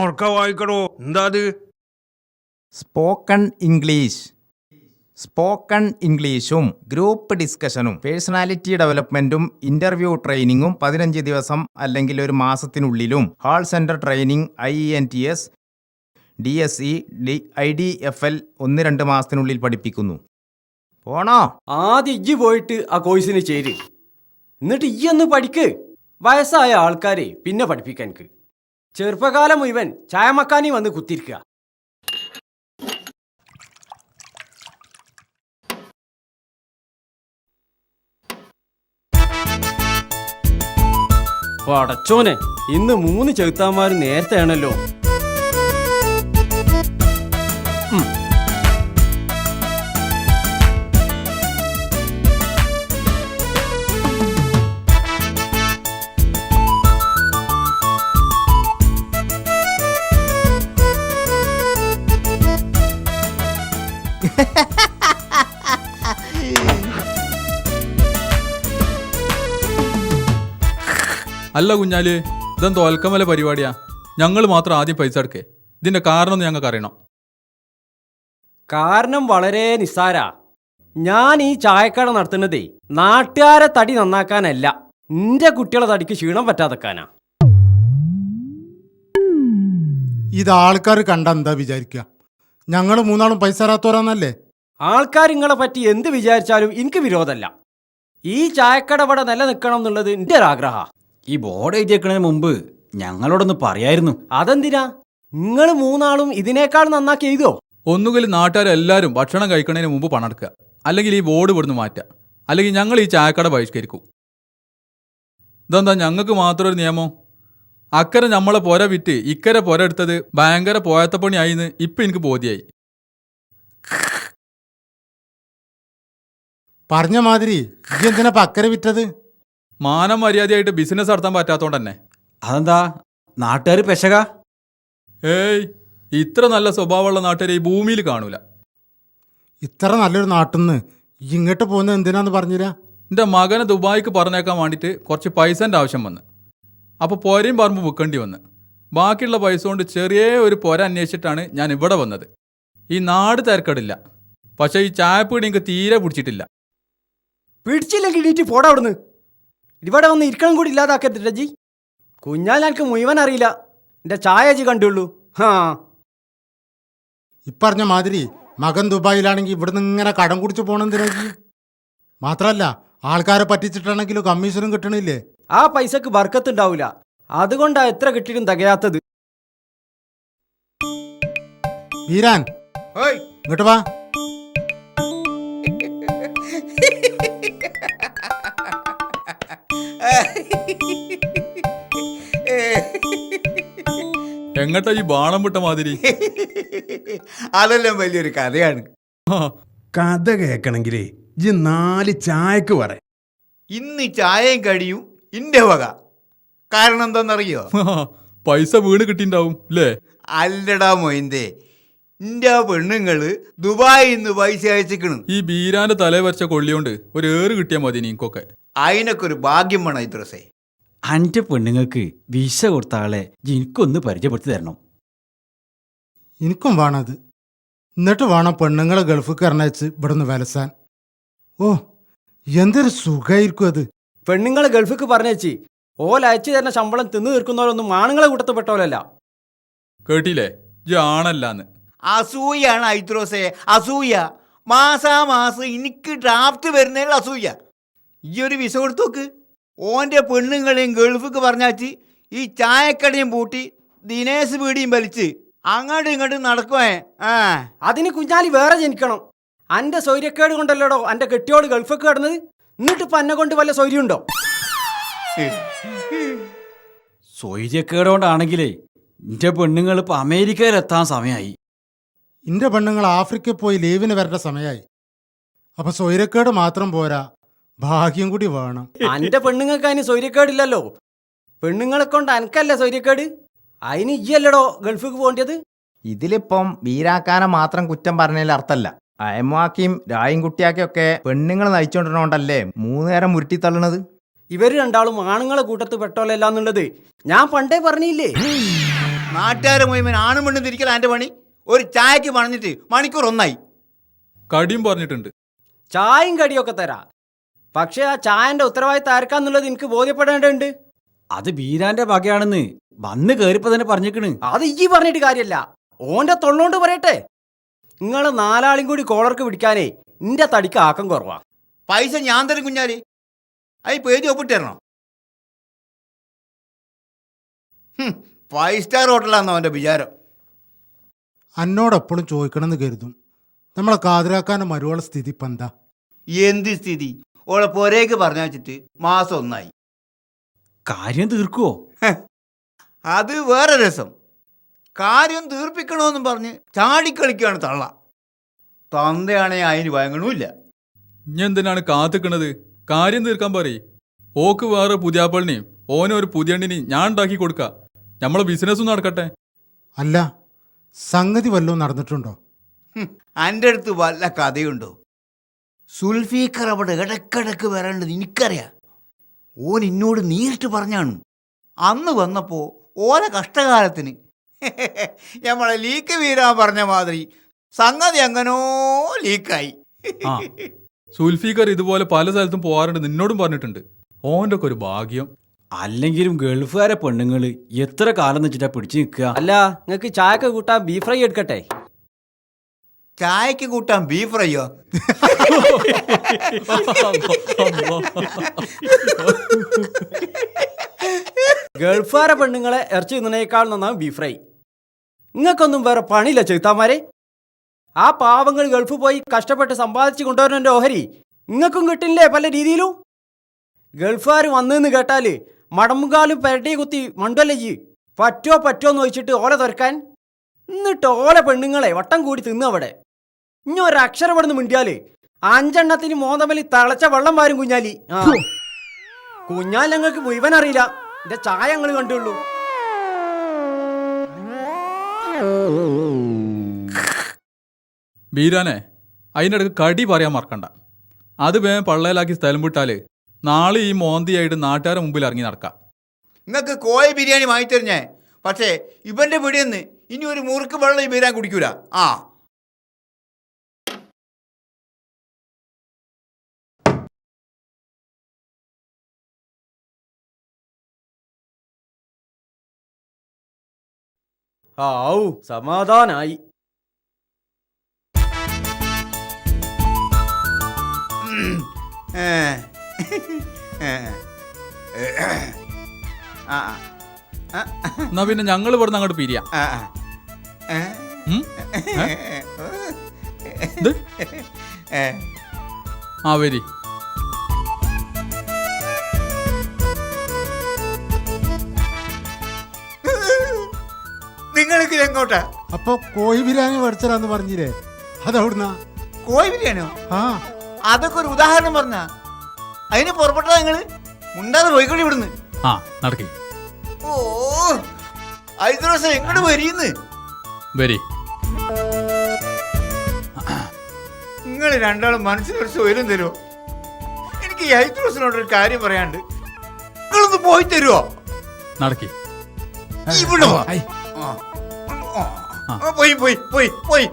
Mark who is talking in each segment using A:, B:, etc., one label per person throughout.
A: ഓർക്ക വായിക്കടോ. എന്താ അത്?
B: സ്പോക്കൺ ഇംഗ്ലീഷും ഗ്രൂപ്പ് ഡിസ്കഷനും പേഴ്സണാലിറ്റി ഡെവലപ്മെന്റും ഇന്റർവ്യൂ ട്രെയിനിങ്ങും 15 ദിവസം അല്ലെങ്കിൽ ഒരു മാസത്തിനുള്ളിലും hall centre training IENTS DSE IDFL 1-2 മാസത്തിനുള്ളിൽ പഠിപ്പിക്കുന്നു. പോണോ?
C: ആദ്യം ഇജ്ജ് പോയിട്ട് ആ കോഴ്സിന് ചേര്. എന്നിട്ട് ഇയ്യൊന്ന് പഠിക്ക്. വയസ്സായ ആൾക്കാരെ പിന്നെ പഠിപ്പിക്കാൻ എനിക്ക്. ചെറുപ്പകാലം മുഴുവൻ ചായമക്കാനി വന്ന് കുത്തിരിക്കുക. പടച്ചോനെ, ഇന്ന് 3 ചെറുത്താന്മാർ നേരത്തെ ആണല്ലോ.
D: അല്ല കുഞ്ഞാല്, ഇതെന്ത് തോൽക്കമല പരിപാടിയാ? ഞങ്ങൾ മാത്രം ആദ്യം പൈസ എടുക്കേ. ഇതിന്റെ കാരണം ഒന്ന് ഞങ്ങൾക്ക് അറിയണം.
C: കാരണം വളരെ നിസ്സാരാ. ഞാൻ ഈ ചായക്കട നടത്തുന്നതേ നാട്ടുകാരെ തടി നന്നാക്കാനല്ല, എന്റെ കുട്ടികളെ തടിക്ക് ക്ഷീണം പറ്റാതെക്കാനാ.
E: ഇത് ആൾക്കാർ കണ്ട എന്താ വിചാരിക്കുക? ഞങ്ങൾ 3 പൈസ തരാത്തോരാന്നല്ലേ?
C: ആൾക്കാർ നിങ്ങളെ പറ്റി എന്ത് വിചാരിച്ചാലും എനിക്ക് വിരോധമല്ല. ഈ ചായക്കട ഇവിടെ നിലനിൽക്കണം എന്നുള്ളത് എൻ്റെ ഒരാഗ്രഹ.
F: ഈ ബോർഡ് എഴുതിയേക്കണതിന് മുമ്പ് ഞങ്ങളോടൊന്ന് പറയായിരുന്നു.
C: അതെന്തിനാ? നിങ്ങൾ 3 ഇതിനേക്കാൾ നന്നാക്കി എഴുതോ?
D: ഒന്നുകിൽ നാട്ടുകാരെല്ലാവരും ഭക്ഷണം കഴിക്കുന്നതിന് മുമ്പ് പണം എടുക്കുക, അല്ലെങ്കിൽ ഈ ബോർഡ് ഇവിടുന്ന് മാറ്റുക, അല്ലെങ്കിൽ ഞങ്ങൾ ഈ ചായക്കട ബഹിഷ്കരിക്കും. ഇതെന്താ ഞങ്ങൾക്ക് മാത്രം ഒരു നിയമം? അക്കരെ നമ്മളെ പുര വിറ്റ് ഇക്കരെ പുര എടുത്തത് ഭയങ്കര പോയത്തപ്പണിയായിന്ന് ഇപ്പം എനിക്ക് ബോധ്യായി.
E: പറഞ്ഞ മാതിരി ഈ എന്തിനാ അക്കരെ വിറ്റത്?
D: മാനം മര്യാദയായിട്ട് ബിസിനസ് നടത്താൻ പറ്റാത്തോണ്ട് തന്നെ.
F: അതെന്താ നാട്ടുകാർ പെശക?
D: ഏയ്, ഇത്ര നല്ല സ്വഭാവമുള്ള നാട്ടുകാരെ ഈ ഭൂമിയിൽ കാണൂല.
E: ഇത്ര നല്ലൊരു നാട്ടിന്ന് ഇങ്ങോട്ട് പോകുന്നത് എന്തിനാന്ന് പറഞ്ഞില്ല?
D: എൻ്റെ മകനെ ദുബായിക്ക് പറഞ്ഞേക്കാൻ വേണ്ടിയിട്ട് കുറച്ച് പൈസൻ്റെ ആവശ്യം വന്ന്. അപ്പോൾ പുരയും പറമ്പ് വിൽക്കേണ്ടി വന്ന്. ബാക്കിയുള്ള പൈസ കൊണ്ട് ചെറിയ ഒരു പുര അന്വേഷിച്ചിട്ടാണ് ഞാൻ ഇവിടെ വന്നത്. ഈ നാട് തിരക്കടില്ല, പക്ഷേ ഈ ചായപ്പീടി എനിക്ക് തീരെ പിടിച്ചിട്ടില്ല.
C: പിടിച്ചില്ലെങ്കിൽ ഇടീറ്റ് പോടാ അവിടുന്ന്. ഇവിടെ വന്ന് ഇരിക്കണം കൂടി ഇല്ലാതാക്കരുത് ജി. കുഞ്ഞാൽ എനിക്ക് മുഴുവൻ അറിയില്ല, എൻ്റെ ചായ ജി കണ്ടുള്ളൂ.
E: ഇപ്പറഞ്ഞ മാതിരി മകൻ ദുബായിലാണെങ്കിൽ ഇവിടുന്ന് ഇങ്ങനെ കടം കുടിച്ച് പോണെന്തിനാക്കി? മാത്രമല്ല ആൾക്കാരെ പറ്റിച്ചിട്ടാണെങ്കിലും കമ്മീഷനും കിട്ടണില്ലേ?
C: ആ പൈസക്ക് ബർക്കത്തുണ്ടാവില്ല, അതുകൊണ്ടാ എത്ര കിട്ടിയിട്ടും തികയാത്തത്.
E: വീരാൻ, ഇങ്ങോട്ട് വാ.
D: എങ്ങട്ടാ ഈ ബാണം വിട്ട മാതിരി?
A: അതെല്ലാം വലിയൊരു കഥയാണ്. കഥ കേൾക്കണമെങ്കിലേ ഇജ്ജ് 4 ചായക്ക് പറ. ഇന്ന് ചായയും കഴിയും ഇന്റെ വക. കാരണം എന്താണെന്നറിയോ?
D: പൈസ വീണ് കിട്ടിണ്ടാവും അല്ലേ?
A: അല്ലടാ മൊയിന്തേ, ഇന്റെ പെണ്ണുങ്ങള് ദുബായിൽ നിന്ന് പൈസ അയച്ചിക്കണ്.
D: ഈ ബീരാന്റെ തലേ വരച്ച കൊള്ളിയോണ്ട് ഒരു ഏറ് കിട്ടിയാൽ മതി നീക്കൊക്കെ.
A: അതിനൊക്കെ ഒരു ഭാഗ്യം വേണം ഇദ്രസേ.
F: അൻ്റെ പെണ്ണുങ്ങൾക്ക് വിസ കൊടുത്ത ആളെ എനിക്കൊന്ന് പരിചയപ്പെടുത്തി തരണം.
E: എനിക്കും വേണത്. എന്നിട്ട് വേണം പെണ്ണുങ്ങളെ ഗൾഫ് കറണച്ച് ഇവിടുന്ന് വലസാൻ. ഓ, എന്തൊരു സുഖമായിരിക്കും അത്.
C: പെണ്ണുങ്ങളെ ഗൾഫിക്ക് പറഞ്ഞേച്ചി ഓല അയച്ചു തരുന്ന ശമ്പളം തിന്നു തീർക്കുന്നവരൊന്നും ആണുങ്ങളെ കൂട്ടത്തിൽപ്പെട്ടവരല്ല.
D: കേട്ടില്ലേ? ഇജ്ജ് ആണല്ലാന്ന്.
A: അസൂയാണ് ഐത്രോസേ, അസൂയ. മാസാമാസം എനിക്ക് ഡ്രാഫ്റ്റ് വരുന്നതിൽ അസൂയ. ഈ ഒരു വിസ കൊടുത്തോക്ക്. ഓൻ്റെ പെണ്ണുങ്ങളെയും ഗൾഫിക്ക് പറഞ്ഞാച്ച് ഈ ചായക്കടയും പൂട്ടി ദിനേശ് പീടിയും വലിച്ച് അങ്ങോട്ടും ഇങ്ങോട്ടും നടക്കുവേ.
C: അതിന് കുഞ്ഞാലി വേറെ ജനിക്കണം. അന്റെ സൗര്യക്കേട് കൊണ്ടല്ലോടോ അന്റെ കെട്ടിയോട് ഗൾഫിക്ക് കിടന്നത്. എന്നിട്ട് ഇപ്പം എന്നെ കൊണ്ട് വല്ല സൗര്യമുണ്ടോ?
F: സ്വൈര്യക്കേടോണ്ടാണെങ്കിലേ എൻ്റെ പെണ്ണുങ്ങൾ ഇപ്പം അമേരിക്കയിലെത്താൻ സമയമായി.
E: എൻ്റെ പെണ്ണുങ്ങൾ ആഫ്രിക്കയിൽ പോയി ലീവിന് വരേണ്ട സമയമായി. അപ്പൊ സ്വൈരക്കേട് മാത്രം പോരാ, ഭാഗ്യം കൂടി വേണം.
C: അന്റെ പെണ്ണുങ്ങൾക്ക് അതിന് സൗര്യക്കേടില്ലല്ലോ. പെണ്ണുങ്ങളെ കൊണ്ട് അനക്കല്ലേ സൗര്യക്കേട്. അതിന് ഇയ്യല്ലടോ ഗൾഫിക്ക് പോകേണ്ടത്.
B: ഇതിലിപ്പം വീരാക്കാനെ മാത്രം കുറ്റം പറഞ്ഞതിൽ അർത്ഥമല്ല. അയമാക്കിയും രായും പെണ്ണുങ്ങൾ നയിച്ചോണ്ടിരുന്നോണ്ടല്ലേ 3 നേരം ഉരുട്ടിത്തള്ളണത്.
C: ഇവര് രണ്ടാളും ആണുങ്ങളെ കൂട്ടത്ത് പെട്ടോലല്ല എന്നുള്ളത് ഞാൻ പണ്ടേ പറഞ്ഞില്ലേ.
A: നാട്ടുകാരെ മുഴുവൻ ആണും പെണ്ണും തിരിക്കല എൻ്റെ പണി. ഒരു ചായക്ക് പറഞ്ഞിട്ട് മണിക്കൂർ ഒന്നായി.
D: കടിയും പറഞ്ഞിട്ടുണ്ട്.
C: ചായയും കടിയൊക്കെ തരാം, പക്ഷെ ആ ചായന്റെ ഉത്തരവാദിത്തം ആർക്കാന്നുള്ളത് എനിക്ക് ബോധ്യപ്പെടേണ്ടതുണ്ട്.
F: അത് ബീരാന്റെ വകയാണെന്ന് വന്ന് കേറിപ്പോ തന്നെ പറഞ്ഞേക്കണ്.
C: അത് ഈ പറഞ്ഞിട്ട് കാര്യമല്ല, ഓന്റെ തൊള്ളോണ്ട് പറയട്ടെ. നിങ്ങളെ 4 ആളും കൂടി കോളർക്ക് പിടിക്കാനേ നിന്റെ തടിക്ക് ആക്കം കുറവാ.
A: പൈസ ഞാൻ തരും കുഞ്ഞാല്, അത് പേജ് ഒപ്പിട്ട് തരണോ? 5 സ്റ്റാർ ഹോട്ടലാണെന്നോ അവൻ്റെ വിചാരം.
E: എന്നോടെപ്പോഴും ചോദിക്കണമെന്ന് കരുതും, നമ്മളെ കാതിരാക്കാൻ്റെ മരുവള സ്ഥിതി ഇപ്പം എന്താ?
A: എന്ത് സ്ഥിതി? ഓളെ പോരേക്ക് പറഞ്ഞു വെച്ചിട്ട് മാസം ഒന്നായി.
F: കാര്യം തീർക്കുവോ?
A: അത് വേറെ രസം. കാര്യം തീർപ്പിക്കണമെന്നും പറഞ്ഞ് ചാടിക്കളിക്കുകയാണ് തള്ള. തന്തയാണെങ്കിൽ അതിന് വഴങ്ങണമില്ല.
D: ഇനി എന്തിനാണ് കാത്തിക്കണത്? കാര്യം തീർക്കാൻ പറയ്. ഓക്ക് വേറെ പുതിയാപ്പളിനെയും ഓനൊരു പുതിയണ്ണിനെയും ഞാൻ ഉണ്ടാക്കി കൊടുക്ക. നമ്മളെ ബിസിനസ്സും നടക്കട്ടെ.
E: അല്ല, സംഗതി വല്ലതും നടന്നിട്ടുണ്ടോ?
A: എൻ്റെ അടുത്ത് വല്ല കഥയുണ്ടോ? സുൽഫീക്കർ അവിടെ ഇടക്കിടക്ക് വരേണ്ടത് എനിക്കറിയാം. ഓൻ എന്നോട് നേരിട്ട് പറഞ്ഞാണ്. അന്ന് വന്നപ്പോൾ ഓരോ കഷ്ടകാലത്തിന് നമ്മളെ ലീക്ക് വീരാൻ പറഞ്ഞ മാതിരി സംഗതി എങ്ങനോ ലീക്കായി.
D: ആ സുൽഫീക്കർ ഇതുപോലെ പല സ്ഥലത്തും പോകാറുണ്ട്, നിന്നോടും പറഞ്ഞിട്ടുണ്ട്. ഓൻ്റെ ഒക്കെ ഒരു ഭാഗ്യം.
F: അല്ലെങ്കിലും ഗൾഫുകാരെ പെണ്ണുങ്ങള് എത്ര കാലം എന്ന് വെച്ചിട്ടാ പിടിച്ചു നിൽക്കുക.
C: അല്ല, നിങ്ങൾക്ക് ചായക്ക് കൂട്ടാൻ ബീഫ് ഫ്രൈ എടുക്കട്ടെ?
A: ചായക്ക് കൂട്ടാൻ ബീഫ് ഫ്രൈയോ?
C: ഗൾഫുകാരെ പെണ്ണുങ്ങളെ ഇറച്ചി തിന്നണേക്കാൾ നന്നാവും ബീഫ് ഫ്രൈ. നിങ്ങൾക്കൊന്നും വേറെ പണിയില്ല ചെറുത്താമാരെ. ആ പാവങ്ങൾ ഗൾഫ് പോയി കഷ്ടപ്പെട്ട് സമ്പാദിച്ച് കൊണ്ടുവരുന്നതിൻ്റെ ഓഹരി നിങ്ങൾക്കും കിട്ടില്ലേ പല രീതിയിലും. ഗൾഫുകാർ വന്നെന്ന് കേട്ടാൽ മടമ്പുകാലും പെരട്ടി കുത്തി മണ്ടല്ലയ്യ് പറ്റോ എന്ന് ചോദിച്ചിട്ട് ഓല തുറക്കാൻ. എന്നിട്ട് ഓല പെണ്ണുങ്ങളെ വട്ടം കൂടി തിന്നു അവിടെ. ഇനി ഒരക്ഷരം ഇവിടുന്ന് മിണ്ടിയാൽ 5 എണ്ണത്തിന് മോന്തമലി തളച്ച വെള്ളം വാരും കുഞ്ഞാലി. ആ കുഞ്ഞാൽ ഞങ്ങൾക്ക് മുഴുവൻ അറിയില്ല, എന്റെ ചായ ഞങ്ങൾ കണ്ടുള്ളൂ.
D: ബീരാനെ, അതിനിടക്ക് കടി പറയാൻ മറക്കണ്ട. അത് വേഗം പള്ളയിലാക്കി സ്ഥലം വിട്ടാല് നാളെ ഈ മോന്തിയായിട്ട് നാട്ടുകാരെ മുമ്പിൽ ഇറങ്ങി നടക്കാം.
A: നിങ്ങൾക്ക് കോഴി ബിരിയാണി വാങ്ങിത്തരിഞ്ഞേ, പക്ഷേ ഇവൻ്റെ പിടിയെന്ന് ഇനി ഒരു മുറുക്ക് വെള്ളം ഈ ബിരിയാണി കുടിക്കൂല. ആ
C: ഔ സമാധാനായി.
D: എന്നാ പിന്നെ ഞങ്ങൾ ഇവിടുന്ന് അങ്ങോട്ട് പിരിയാം. ഉം? ഇത്? ആ വരി.
A: നിങ്ങൾക്ക് എങ്ങോട്ടാ?
E: അപ്പൊ കോഴി ബിരിയാണി മേടിച്ചരാന്ന് പറഞ്ഞില്ലേ, അതവിടുന്ന?
A: കോഴി ബിരിയാണിയോ?
E: ആ,
A: അതൊക്കെ ഒരു ഉദാഹരണം പറഞ്ഞ അതിന് പുറപ്പെട്ടതാ നിങ്ങള്. മുണ്ടാതെ പോയിക്കളി ഇവിടുന്ന്.
D: ആ നടക്കി
A: ഓ ഐദ്രോസ എങ്ങോട്ട് വരീന്ന്?
D: വരി.
A: നിങ്ങൾ രണ്ടാളും മനസ്സിലൊരു സ്വയം തരുമോ? എനിക്ക് ഈ ഐദ്രോസിനോടൊരു കാര്യം പറയാണ്ട്. നിങ്ങളൊന്ന് പോയി തരുമോ?
D: നടക്കി.
A: ഇവിടെ വാ.
F: ഐ.
A: ആ. ആ, പോയി പോയി പോയി പോയി.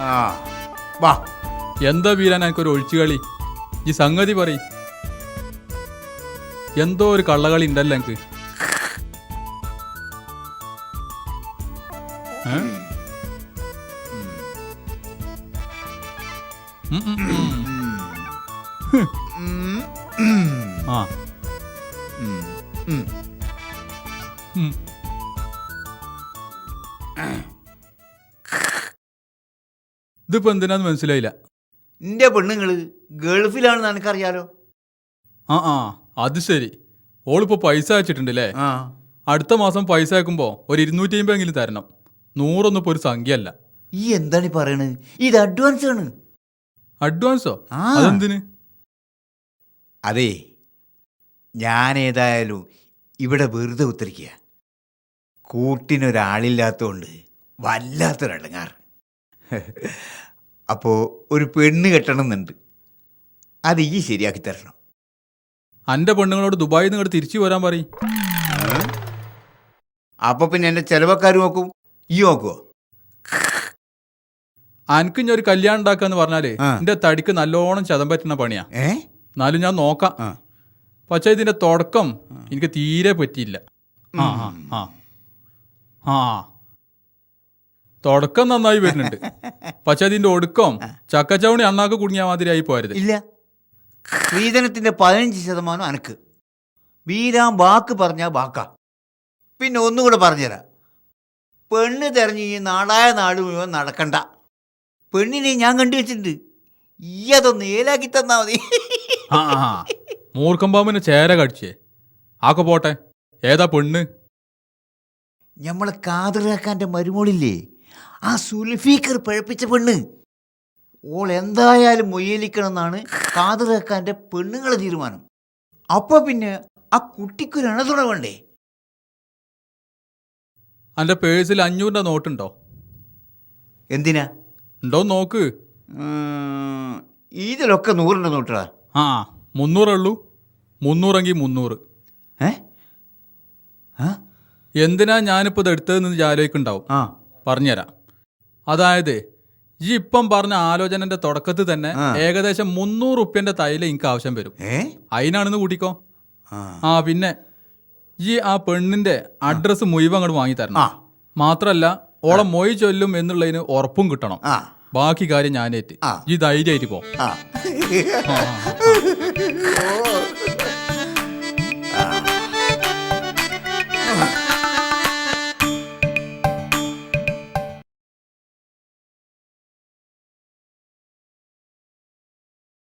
A: ആ വാ.
D: എന്താ വീരാൻ എനിക്കൊരു ഒഴിച്ചുകളി? ഈ സംഗതി പറ. എന്തോ ഒരു കള്ളകളി ഉണ്ടല്ലോ എനിക്ക്. ആ ഇതിപ്പോ എന്തിനാന്ന് മനസ്സിലായില്ല.
A: നിന്റെ പെണ്ണുങ്ങള് ഗൾഫിലാണെന്ന് എനിക്കറിയാലോ.
D: ആ ആ അത് ശരി. ഓളിപ്പോ പൈസ അയച്ചിട്ടുണ്ടല്ലേ?
A: ആ
D: അടുത്ത മാസം പൈസ അയക്കുമ്പോ ഒരു 250 എങ്കിലും തരണം. 100 ഇപ്പൊ ഒരു സംഖ്യ അല്ല.
A: ഈ എന്താണ് ഈ പറയണത്? ഇത് അഡ്വാൻസ് ആണ്.
D: അഡ്വാൻസോ?
A: ആ.
D: അതെന്തിന്?
A: അതെ, ഞാനേതായാലും ഇവിടെ വെറുതെ ഉത്തരിക്കുക. കൂട്ടിനൊരാളില്ലാത്തതുകൊണ്ട് വല്ലാത്തൊരടങ്ങാറ്. അപ്പോൾ ഒരു പെണ്ണ് കെട്ടണമെന്നുണ്ട്. അത് ഈ ശരിയാക്കി തരണം.
D: എൻ്റെ പെണ്ണുങ്ങളോട് ദുബായിൽ നിന്ന് ഇങ്ങോട്ട് തിരിച്ചു വരാൻ പറയും.
A: അപ്പോൾ പിന്നെ എൻ്റെ ചിലവക്കാർ നോക്കും, ഈ നോക്കുമോ?
D: അനക്ക് ഞാൻ ഒരു കല്യാണം ഉണ്ടാക്കാന്ന് പറഞ്ഞാലേ
A: ആ.
D: എൻ്റെ തടിക്ക് നല്ലോണം ചതം പറ്റുന്ന പണിയാ.
A: ഏ
D: എന്നാലും ഞാൻ നോക്കാം.
A: ആ.
D: പക്ഷേ ഇതിൻ്റെ തുടക്കം എനിക്ക് തീരെ പറ്റിയില്ല. ആ ആ ആ ആ തുടക്കം നന്നായി വരുന്നുണ്ട്. പക്ഷെ അതിൻ്റെ ഒടുക്കം ചക്കച്ചവണി അണ്ണാക്ക് കുടുങ്ങിയ മാതിരി ആയി പോരുത്.
A: ഇല്ല, സ്ത്രീധനത്തിൻ്റെ 15% അനക്ക്. വീരാൻ വാക്ക് പറഞ്ഞാൽ വാക്കാ. പിന്നെ ഒന്നുകൂടെ പറഞ്ഞുതരാം, പെണ്ണ് തെരഞ്ഞ് ഈ നാടായ നാട് മുഴുവൻ നടക്കണ്ട. പെണ്ണിനെ ഞാൻ കണ്ടു വെച്ചിട്ടുണ്ട്. ഈ അതൊന്ന് ഏലാക്കി തന്നാ മതി.
D: ആ ആ മൂർഖമ്പാമ്പിന് ചേര കടിച്ചേ. ആക്കെ പോട്ടെ, ഏതാ പെണ്ണ്?
A: നമ്മളെ കാതറാക്കാൻ്റെ മരുമോളില്ലേ, ആ സുൽഫീക്കർ പഴപ്പിച്ച പെണ്ണ്. ഓൾ എന്തായാലും മൊയ്യലിക്കണം എന്നാണ് കാതറാക്കാൻ്റെ പെണ്ണുങ്ങളെ തീരുമാനം. അപ്പോൾ പിന്നെ ആ കുട്ടിക്കൊരു അണതുണ വേണ്ടേ?
D: എൻ്റെ പേഴ്സിൽ 500 നോട്ടുണ്ടോ?
A: എന്തിനാ?
D: ഉണ്ടോ നോക്ക്.
A: ഇതിലൊക്കെ 100 നോട്ടാ.
D: ആ 300 ഉള്ളൂ. 300എങ്കിൽ 300.
A: ഏ ആ
D: എന്തിനാ ഞാനിപ്പോൾ ഇത് എടുത്തതെന്ന് ആലോചിക്കുന്നുണ്ടാവും.
A: ആ
D: പറഞ്ഞുതരാം. അതായത് ഈ ഇപ്പം പറഞ്ഞ ആലോചനന്റെ തുടക്കത്തിൽ തന്നെ
A: ആ.
D: ഏകദേശം 300 റുപ്യന്റെ തൈല എനിക്ക് ആവശ്യം വരും.
A: ഏ
D: അതിനാണെന്ന് കൂട്ടിക്കോ.
A: ആ
D: ആ പിന്നെ ഈ ആ പെണ്ണിന്റെ അഡ്രസ്സ് മുഴുവൻ അങ്ങോട്ട് വാങ്ങി തരണം.
A: ആ
D: മാത്രല്ല ഓളെ മൊയ് ചൊല്ലും എന്നുള്ളതിന് ഉറപ്പും കിട്ടണം.
A: ആ
D: ബാക്കി കാര്യം ഞാനേറ്റ്.
A: ആ.
D: ഈ ധൈര്യമായിട്ട് പോ.
A: ആ
D: ആ, ആ, ആ.
A: ഓ